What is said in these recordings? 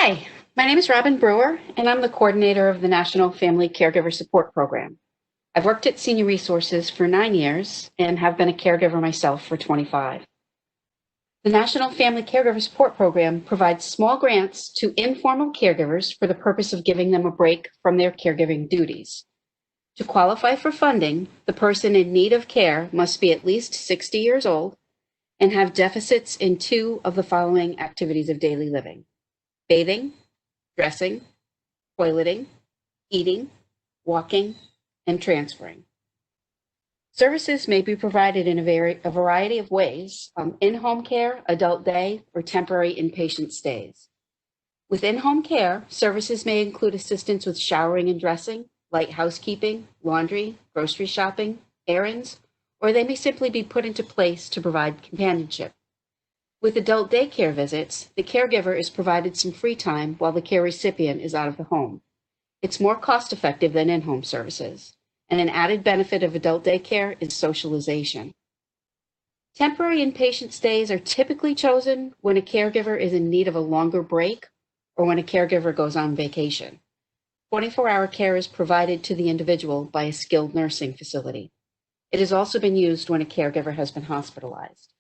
Hi, my name is Robin Brewer, and I'm the coordinator of the National Family Caregiver Support Program. I've worked at Senior Resources for 9 years and have been a caregiver myself for 25. The National Family Caregiver Support Program provides small grants to informal caregivers for the purpose of giving them a break from their caregiving duties. To qualify for funding, the person in need of care must be at least 60 years old and have deficits in two of the following activities of daily living: bathing, dressing, toileting, eating, walking, and transferring. Services may be provided in a variety of ways: in-home care, adult day, or temporary inpatient stays. With in-home care, services may include assistance with showering and dressing, light housekeeping, laundry, grocery shopping, errands, or they may simply be put into place to provide companionship. With adult daycare visits, the caregiver is provided some free time while the care recipient is out of the home. It's more cost-effective than in-home services, and an added benefit of adult daycare is socialization. Temporary inpatient stays are typically chosen when a caregiver is in need of a longer break or when a caregiver goes on vacation. 24-hour care is provided to the individual by a skilled nursing facility. It has also been used when a caregiver has been hospitalized.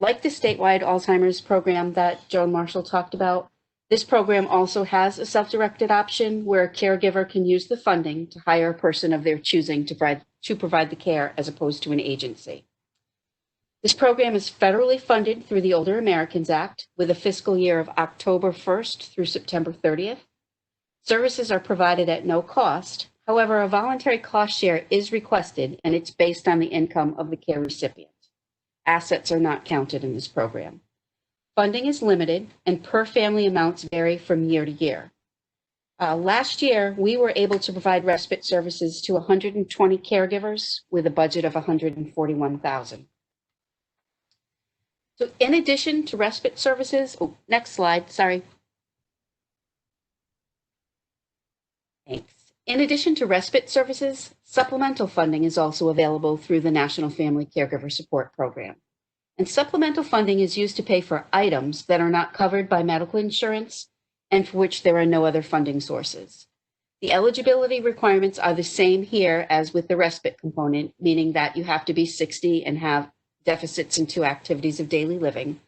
Like the statewide Alzheimer's program that Joan Marshall talked about, this program also has a self-directed option where a caregiver can use the funding to hire a person of their choosing to provide the care as opposed to an agency. This program is federally funded through the Older Americans Act with a fiscal year of October 1st through September 30th. Services are provided at no cost. However, a voluntary cost share is requested, and it's based on the income of the care recipient. Assets are not counted in this program. Funding is limited, and per family amounts vary from year to year. Last year, we were able to provide respite services to 120 caregivers with a budget of $141,000. So in addition to respite services, next slide, sorry. Thanks. In addition to respite services, supplemental funding is also available through the National Family Caregiver Support Program. And supplemental funding is used to pay for items that are not covered by medical insurance and for which there are no other funding sources. The eligibility requirements are the same here as with the respite component, meaning that you have to be 60 and have deficits in two activities of daily living.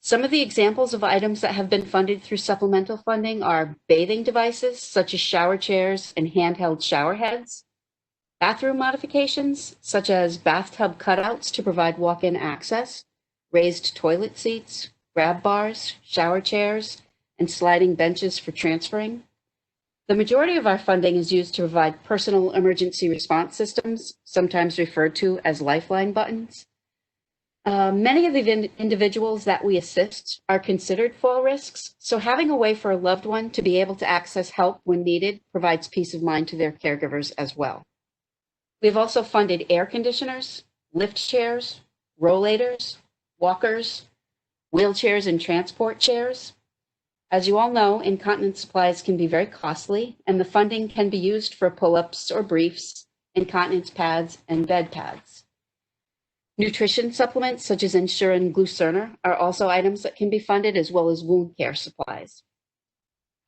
Some of the examples of items that have been funded through supplemental funding are bathing devices, such as shower chairs and handheld shower heads, bathroom modifications, such as bathtub cutouts to provide walk-in access, raised toilet seats, grab bars, shower chairs, and sliding benches for transferring. The majority of our funding is used to provide personal emergency response systems, sometimes referred to as lifeline buttons. Many of the individuals that we assist are considered fall risks, so having a way for a loved one to be able to access help when needed provides peace of mind to their caregivers as well. We've also funded air conditioners, lift chairs, rollators, walkers, wheelchairs, and transport chairs. As you all know, incontinence supplies can be very costly, and the funding can be used for pull-ups or briefs, incontinence pads, and bed pads. Nutrition supplements such as Ensure and Glucerna are also items that can be funded, as well as wound care supplies.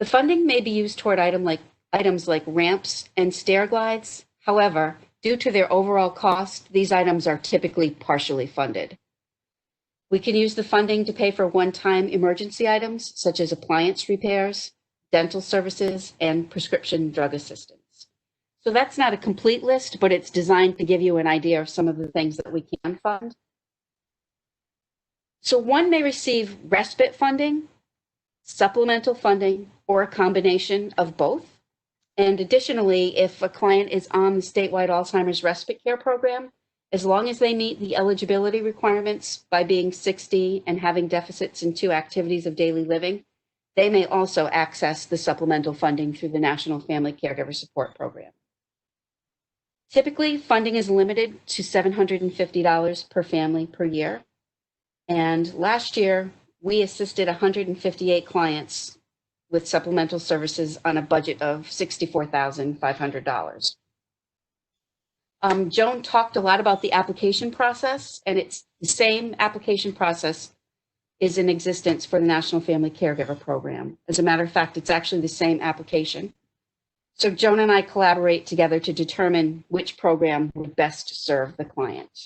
The funding may be used toward items like ramps and stair glides. However, due to their overall cost, these items are typically partially funded. We can use the funding to pay for one-time emergency items such as appliance repairs, dental services, and prescription drug assistance. So that's not a complete list, but it's designed to give you an idea of some of the things that we can fund. So one may receive respite funding, supplemental funding, or a combination of both. And additionally, if a client is on the statewide Alzheimer's respite care program, as long as they meet the eligibility requirements by being 60 and having deficits in two activities of daily living, they may also access the supplemental funding through the National Family Caregiver Support Program. Typically, funding is limited to $750 per family per year. And last year, we assisted 158 clients with supplemental services on a budget of $64,500. Joan talked a lot about the application process, and it's the same application process is in existence for the National Family Caregiver Program. As a matter of fact, it's actually the same application. So Joan and I collaborate together to determine which program would best serve the client.